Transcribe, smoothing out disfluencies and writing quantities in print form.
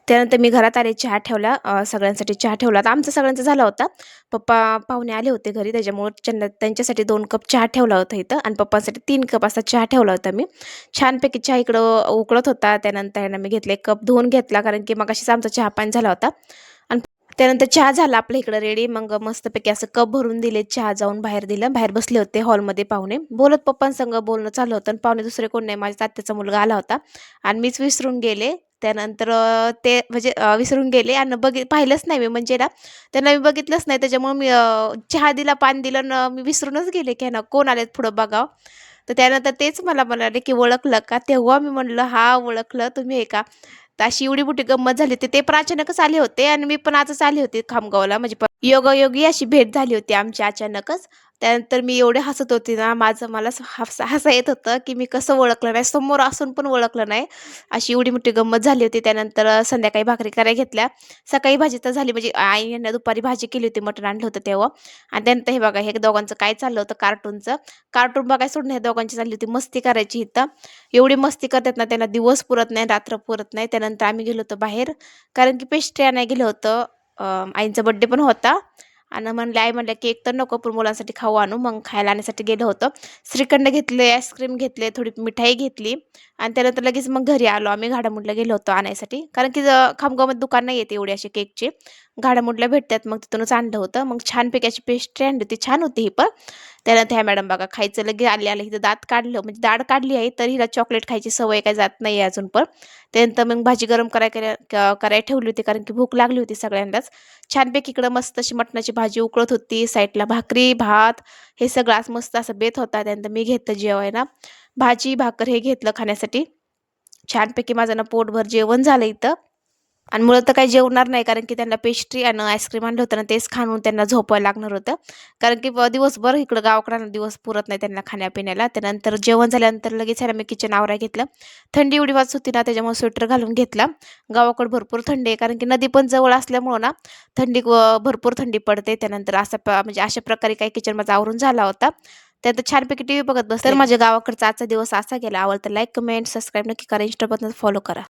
त्यानंतर मी घरात आले, चहा ठेवला, सगळ्यांसाठी चहा ठेवला. तर आमचा सगळ्यांचा झाला होता. पप्पा पाहुणे आले होते घरी, त्याच्यामुळे त्यांच्यासाठी 2 कप चहा ठेवला होता इथं आणि पप्पांसाठी 3 कप असा चहा ठेवला होता मी. छानपैकी चहा इकडं उकळत होता. त्यानंतर आहे ना मी घेतला 1 कप धुवून घेतला, कारण की मगाशीच आमचा चहा-पाणी झाला होता. आणि त्यानंतर चहा झाला आपल्या इकडं रेडी. मग मस्तपैकी असं कप भरून दिले, चहा जाऊन बाहेर दिलं. बाहेर बसले होते हॉलमध्ये पाहुणे. बोलत पप्पांसंग बोलणं चालू होतं आणि पाहुणे दुसरे कोण नाही, माझ्या आत्याचा मुलगा आला होता आणि मीच विसरून गेले. त्यानंतर ते म्हणजे विसरून गेले आणि पाहिलंच नाही मी, म्हणजे ना त्यांना मी बघितलंच नाही. त्याच्यामुळे मी चहा दिला, पाणी दिलं आणि मी विसरूनच गेले, की ना कोण आलेत पुढं बघावं. तर त्यानंतर तेच मला म्हणाले, की "ओळखलं का?" तेव्हा मी म्हणलं, "हां, ओळखलं. तुम्ही आहे का?" तर अशी एवढी मोठी गंमत झाली होती. ते पण अचानकच आले होते आणि मी पण आजच आले होते खामगावला. म्हणजे योगायोगी अशी भेट झाली होती आमची अचानकच. त्यानंतर मी एवढे हसत होते ना, मलाच हसा येत होतं, की मी कसं ओळखलं नाही. समोर असून पण ओळखलं नाही. अशी एवढी मोठी गंमत झाली होती. त्यानंतर संध्याकाळी भाकरी करायला घेतल्या. सकाळी भाजी तर झाली, म्हणजे आईने दुपारी भाजी केली होती, मटण आणलं होतं तेव्हा. आणि त्यानंतर हे बघा, हे दोघांचं काय चाललं होतं कार्टूनचं. कार्टून बघायला सोडून ह्या दोघांची चालली होती मस्ती करायची इथं. एवढी मस्ती करतात ना, त्यांना दिवस पुरत नाही, रात्र पुरत नाही. त्यानंतर आम्ही गेलो होतो बाहेर, कारण की पेस्ट्री आणायला गेलो होतो. आईंचा बर्थडे पण होता आणि आई म्हणल्या, "केक तर नको, पण मुलांसाठी खाऊ आणू." मग खायला आणण्यासाठी गेलो होतो. श्रीखंड घेतले, आईस्क्रीम घेतले, थोडी मिठाई घेतली आणि त्यानंतर लगेच मग घरी आलो. आम्ही घाडामुडला गेलो होतो आणायसाठी, कारण की खामगावमध्ये दुकान नाही आहेत एवढे असे केकचे. घाडामुडला भेटतात, मग तिथूनच आणलं होतं. मग छानपैकी अशी पेस्ट्री आणली होती, छान होती ही पण. त्यानंतर ह्या मॅडम बघा, खायचं लगे आले-आले इथं दात काढलं, म्हणजे दाढ काढली आहे, तरी हिला चॉकलेट खायची सवय काही जात नाही अजून पण. त्यानंतर मग भाजी गरम करायला ठेवली होती, कारण की भूक लागली होती सगळ्यांनाच. छानपैकी इकडं मस्त अशी मटणाची भाजी उकळत होती, साईडला भाकरी, भात हे सगळं असं मस्त असं बेत होता. त्यानंतर मी घेतलं जेवायला. भाजी, भाकर हे घेतलं खाण्यासाठी. छानपैकी माझं ना पोटभर जेवण झालं इथं. आणि मुलं तर काही जेवणार नाही, कारण की त्यांना पेस्ट्री आणि आईस्क्रीम आणलं होतं ना, तेच खाऊन त्यांना झोपायला लागणार होतं. कारण की दिवसभर इकडं गावाकडं दिवस पुरत नाही त्यांना खाण्यापिण्याला. त्यानंतर जेवण झाल्यानंतर लगेच ह्याला मी किचन आवरायला घेतलं. थंडी एवढी वाजत होती ना, त्याच्यामुळे स्वेटर घालून घेतला. गावाकडं भरपूर थंडी आहे, कारण की नदी पण जवळ असल्यामुळं ना भरपूर थंडी पडते. त्यानंतर म्हणजे अशा प्रकारे काही किचन माझा आवरून झाला होता. त्यानंतर छानपैकी टीव्ही बघत बसले. तर माझ्या गावाकडचा आजचा दिवस असा गेला. आवडतं लाईक, कमेंट, सबस्क्राईब नक्की करा. Instaला फॉलो करा.